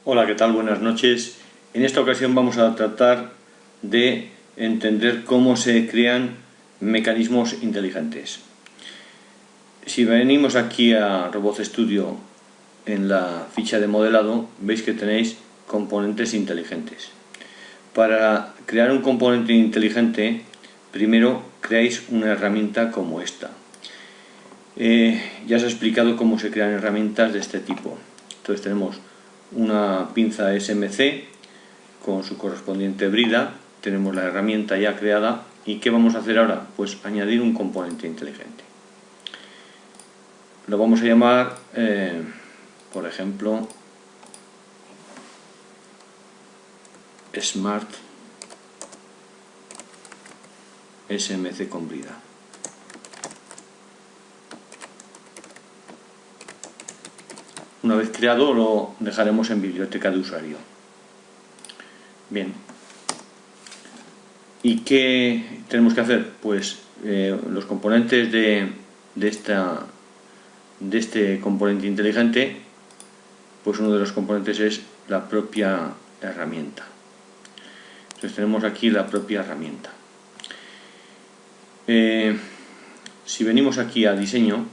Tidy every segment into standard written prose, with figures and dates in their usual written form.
Hola, ¿qué tal? Buenas noches. En esta ocasión vamos a tratar de entender cómo se crean mecanismos inteligentes. Si venimos aquí a Robot Studio en la ficha de modelado, veis que tenéis componentes inteligentes. Para crear un componente inteligente, primero creáis una herramienta como esta. Ya os he explicado cómo se crean herramientas de este tipo. Entonces tenemos una pinza SMC con su correspondiente brida, tenemos la herramienta ya creada. ¿Y qué vamos a hacer ahora? Pues añadir un componente inteligente. Lo vamos a llamar, por ejemplo, Smart SMC con brida. Una vez creado lo dejaremos en biblioteca de usuario. Bien. ¿Y qué tenemos que hacer? Pues los componentes de este componente inteligente, pues uno de los componentes es la propia herramienta. Entonces tenemos aquí la propia herramienta. Si venimos aquí a diseño,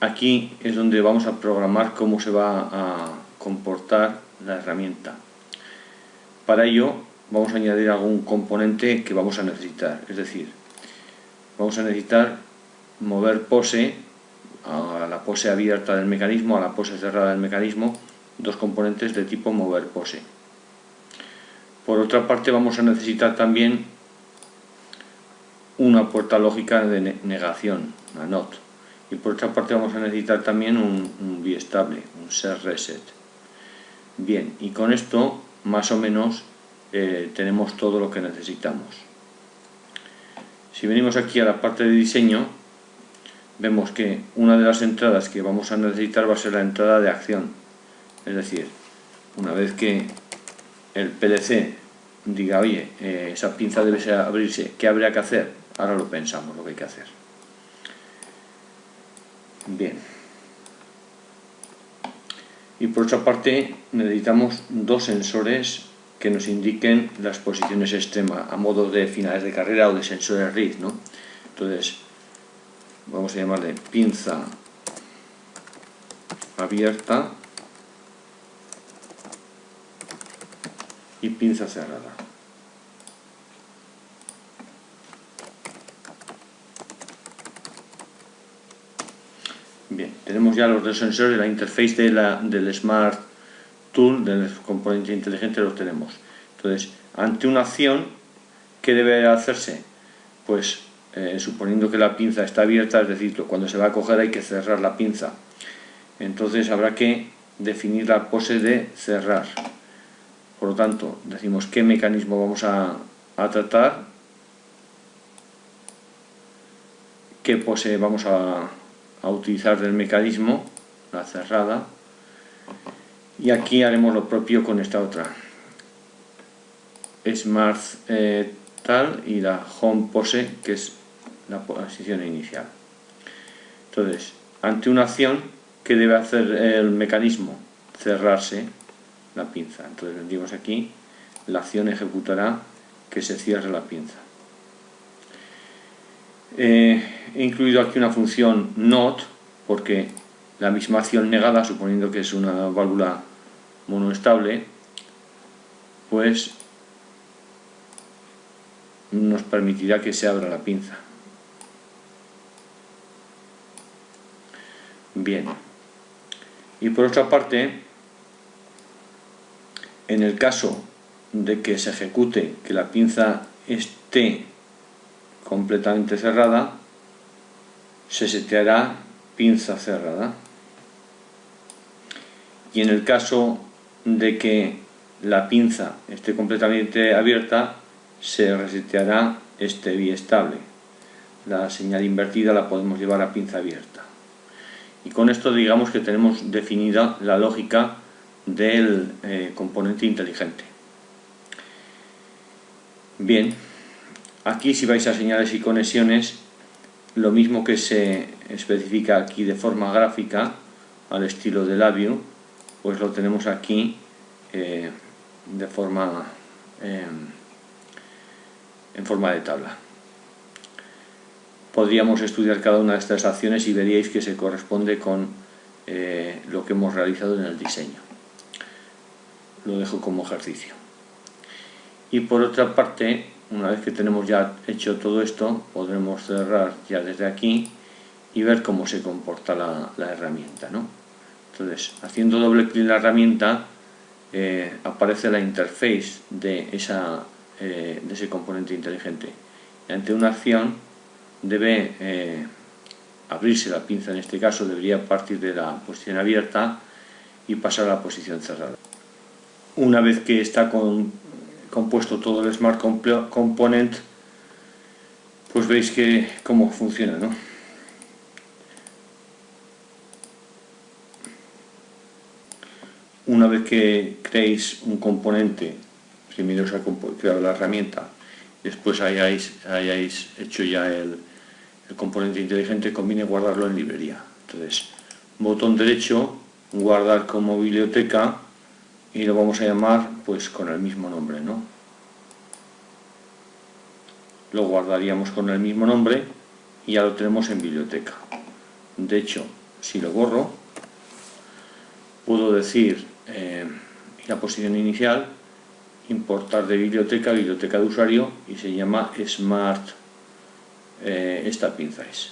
aquí es donde vamos a programar cómo se va a comportar la herramienta. Para ello vamos a añadir algún componente que vamos a necesitar, es decir, vamos a necesitar mover pose a la pose abierta del mecanismo, a la pose cerrada del mecanismo, dos componentes de tipo mover pose. Por otra parte vamos a necesitar también una puerta lógica de negación, una NOT. Y por otra parte vamos a necesitar también un biestable, un set reset. Bien, y con esto más o menos tenemos todo lo que necesitamos. Si venimos aquí a la parte de diseño, vemos que una de las entradas que vamos a necesitar va a ser la entrada de acción. Es decir, una vez que el PLC diga, oye, esa pinza debe abrirse, ¿qué habría que hacer? Ahora lo pensamos, lo que hay que hacer. Bien. Y por otra parte necesitamos dos sensores que nos indiquen las posiciones extremas a modo de finales de carrera o de sensores RID, ¿no? Entonces vamos a llamarle pinza abierta y pinza cerrada. Bien, tenemos ya los dos sensores, la interface del Smart Tool, del componente inteligente, lo tenemos. Entonces, ante una acción, ¿qué debe hacerse? Pues suponiendo que la pinza está abierta, es decir, cuando se va a coger hay que cerrar la pinza. Entonces habrá que definir la pose de cerrar. Por lo tanto, decimos qué mecanismo vamos a tratar, qué pose vamos a utilizar del mecanismo, la cerrada, y aquí haremos lo propio con esta otra, Smart tal, y la Home Pose, que es la posición inicial. Entonces, ante una acción, ¿qué debe hacer el mecanismo? Cerrarse la pinza. Entonces vendimos aquí, la acción ejecutará que se cierre la pinza. He incluido aquí una función NOT porque la misma acción negada, suponiendo que es una válvula monoestable, pues nos permitirá que se abra la pinza. Bien. Y por otra parte, en el caso de que se ejecute que la pinza esté completamente cerrada, se seteará pinza cerrada. Y en el caso de que la pinza esté completamente abierta, se reseteará este biestable. La señal invertida la podemos llevar a pinza abierta. Y con esto digamos que tenemos definida la lógica del componente inteligente. Bien, aquí si vais a señales y conexiones, lo mismo que se especifica aquí de forma gráfica, al estilo de Labview, pues lo tenemos aquí de forma en forma de tabla. Podríamos estudiar cada una de estas acciones y veríais que se corresponde con lo que hemos realizado en el diseño. Lo dejo como ejercicio. Y por otra parte, una vez que tenemos ya hecho todo esto, podremos cerrar ya desde aquí y ver cómo se comporta la herramienta, ¿no? Entonces, haciendo doble clic en la herramienta, aparece la interface de ese componente inteligente. Y ante una acción debe abrirse la pinza, en este caso debería partir de la posición abierta y pasar a la posición cerrada. Una vez que está compuesto todo el Smart Component, pues veis cómo funciona, ¿no? Una vez que creéis un componente, primero os ha creado la herramienta, después hayáis hecho ya el componente inteligente, conviene guardarlo en librería. Entonces, botón derecho, guardar como biblioteca, y lo vamos a llamar pues con el mismo nombre, ¿no? Lo guardaríamos con el mismo nombre y ya lo tenemos en biblioteca. De hecho, si lo borro, puedo decir la posición inicial, importar de biblioteca de usuario, y se llama Smart, esta pinza es.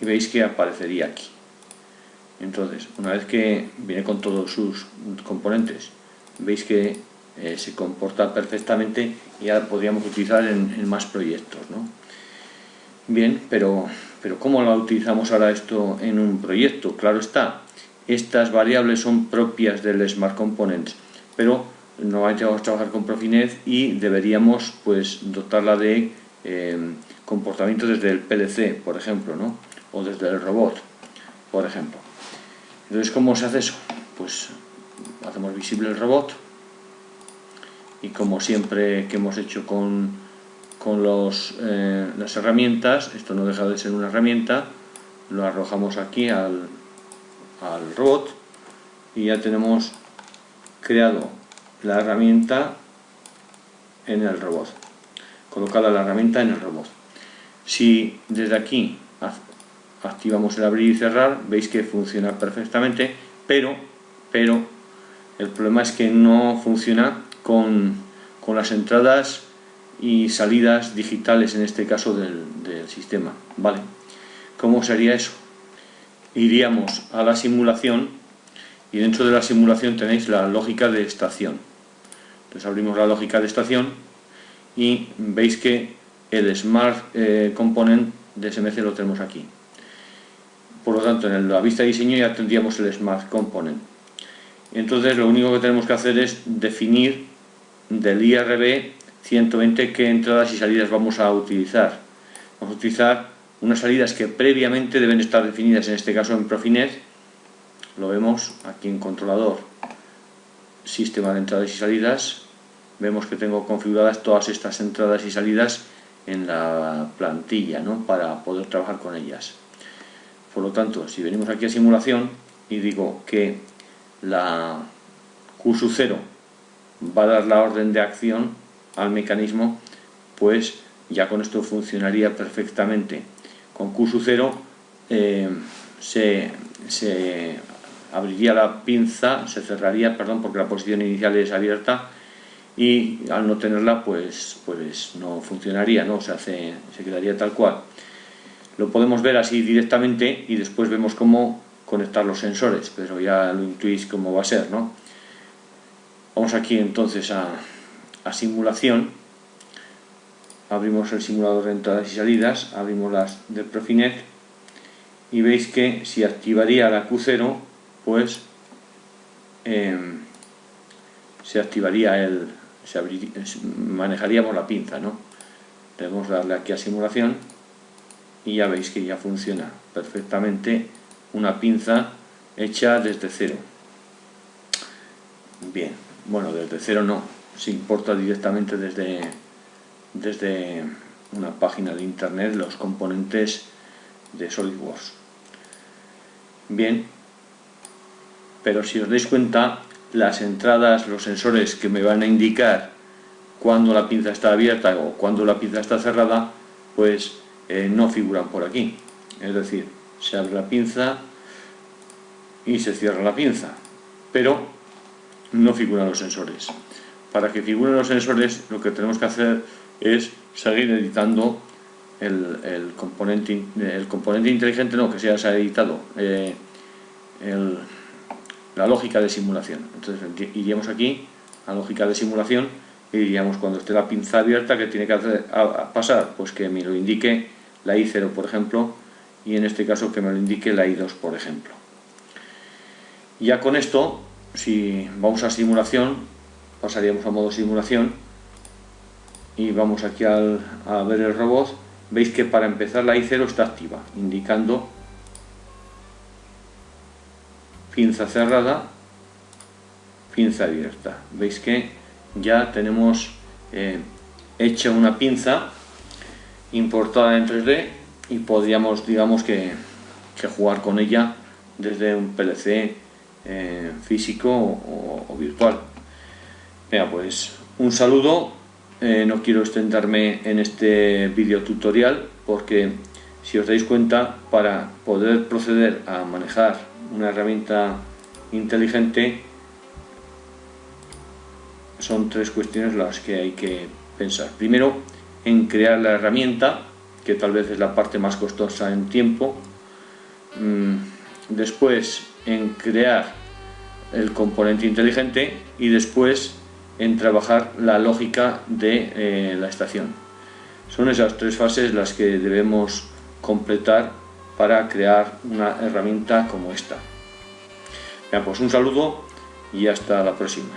Y veis que aparecería aquí. Entonces, una vez que viene con todos sus componentes, veis que se comporta perfectamente y ya podríamos utilizar en más proyectos, ¿no? Bien, pero ¿cómo lo utilizamos ahora esto en un proyecto? Claro está, estas variables son propias del Smart Components, pero normalmente vamos a trabajar con Profinet y deberíamos pues dotarla de comportamiento desde el PLC, por ejemplo, ¿no? O desde el robot, por ejemplo. Entonces, ¿cómo se hace eso? Pues hacemos visible el robot y, como siempre que hemos hecho con las herramientas, esto no deja de ser una herramienta, lo arrojamos aquí al robot y ya tenemos creado la herramienta en el robot, colocada la herramienta en el robot. Si desde aquí activamos el abrir y cerrar, veis que funciona perfectamente, pero el problema es que no funciona con las entradas y salidas digitales, en este caso del sistema, ¿vale? ¿Cómo sería eso? Iríamos a la simulación y dentro de la simulación tenéis la lógica de estación. Entonces abrimos la lógica de estación y veis que el Smart Component de SMC lo tenemos aquí. Por lo tanto, en la vista de diseño ya tendríamos el Smart Component. Entonces lo único que tenemos que hacer es definir del IRB 120 qué entradas y salidas vamos a utilizar. Vamos a utilizar unas salidas que previamente deben estar definidas, en este caso en Profinet. Lo vemos aquí en controlador, sistema de entradas y salidas. Vemos que tengo configuradas todas estas entradas y salidas en la plantilla, ¿no? Para poder trabajar con ellas. Por lo tanto, si venimos aquí a simulación y digo que la Q0 va a dar la orden de acción al mecanismo, pues ya con esto funcionaría perfectamente. Con Q0 se abriría la pinza, se cerraría, perdón, porque la posición inicial es abierta, y al no tenerla pues no funcionaría, ¿no? Se quedaría tal cual. Lo podemos ver así directamente y después vemos cómo conectar los sensores, pero ya lo intuís cómo va a ser, ¿no? Vamos aquí entonces a simulación, abrimos el simulador de entradas y salidas, abrimos las de Profinet y veis que si activaría la Q0, pues se activaría manejaríamos la pinza, ¿no? Debemos darle aquí a simulación y ya veis que ya funciona perfectamente una pinza hecha desde cero. Bien, bueno, desde cero no, se importa directamente desde una página de internet los componentes de SolidWorks. Bien, pero si os dais cuenta, las entradas, los sensores que me van a indicar cuando la pinza está abierta o cuando la pinza está cerrada, pues no figuran por aquí. Es decir, se abre la pinza y se cierra la pinza, pero no figuran los sensores. Para que figuren los sensores, lo que tenemos que hacer es seguir editando el componente inteligente, no, que se ha editado la lógica de simulación. Entonces iríamos aquí a lógica de simulación y diríamos, cuando esté la pinza abierta, ¿qué tiene que hacer pasar? Pues que me lo indique la I0, por ejemplo, y en este caso que me lo indique la I2, por ejemplo. Ya con esto, si vamos a simulación, pasaríamos a modo simulación y vamos aquí a ver el robot. Veis que para empezar la I0 está activa, indicando pinza cerrada, pinza abierta. Veis que ya tenemos hecha una pinza importada en 3D y podríamos, digamos que jugar con ella desde un PLC físico o virtual. Venga, pues un saludo. No quiero extenderme en este vídeo tutorial porque, si os dais cuenta, para poder proceder a manejar una herramienta inteligente son tres cuestiones las que hay que pensar. Primero, en crear la herramienta, que tal vez es la parte más costosa en tiempo. Después, en crear el componente inteligente, y después en trabajar la lógica de la estación. Son esas tres fases las que debemos completar para crear una herramienta como esta. Bien, pues un saludo y hasta la próxima.